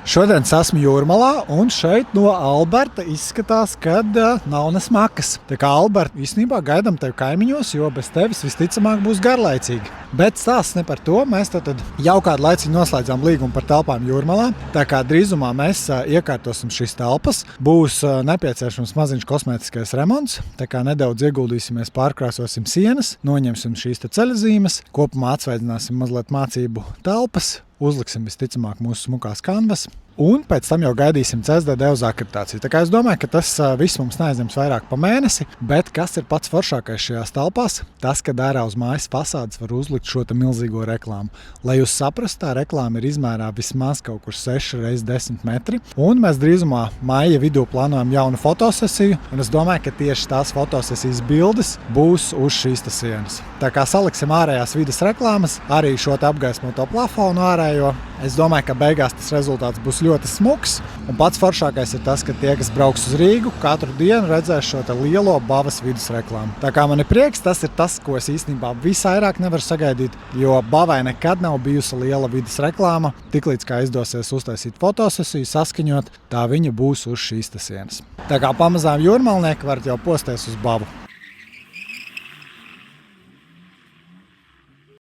Šodien esmu Jūrmalā, un šeit no Alberta izskatās, ka nav nesmakas. Tā kā Alberta, īstenībā gaidām tevi kaimiņos, jo bez tevis visticamāk būs garlaicīgi. Bet stāsts ne par to, mēs tad jau kādu laiciņu noslēdzām līgumu par telpām Jūrmalā. Tā kā drīzumā mēs iekārtosim šīs telpas, būs nepieciešams maziņš kosmētiskais remonts, tā kā nedaudz ieguldīsimies, pārkrāsosim sienas, noņemsim šīs te ceļazīmes, kopumā atsveidzināsim mazliet mācību telpas, uzliksim visticamāk mūsu smukās kanvas, un pēc tam jau gaidīsim CSDD uz akreditāciju. Tā kā es domāju, ka tas viss mums neaizņems vairāk pa mēnesi, bet kas ir pats foršākais šajās telpās? Tas, ka ārā uz mājas fasādes var uzlikt šo te milzīgo reklāmu. Lai jūs saprastu, tā reklāma ir izmērā vismaz kaut kur 6x10 metri, un mēs drīzumā maija vidū plānojam jaunu fotosesiju, un es domāju, ka tieši tās fotosesijas bildes būs uz šīs te sienas. Tā kā saliksim ārējās vides reklāmas, arī šo te apgaismoto plafonu ārējo. Es domāju, ka beigās tas rezultāts būs ļoti smuks, un pats foršākais ir tas, ka tie, kas brauks uz Rīgu, katru dienu redzēs šo te lielo Bavas vidus reklāmu. Tā kā man ir prieks, tas ir tas, ko es īstenībā visvairāk nevaru sagaidīt, jo Bavai nekad nav bijusi liela vidus reklāma. Tiklīdz kā izdosies uztaisīt fotosesiju, saskaņot, tā viņa būs uz šīs te sienas. Tā kā pamazām jūrmalnieki varat jau posties uz Bavu.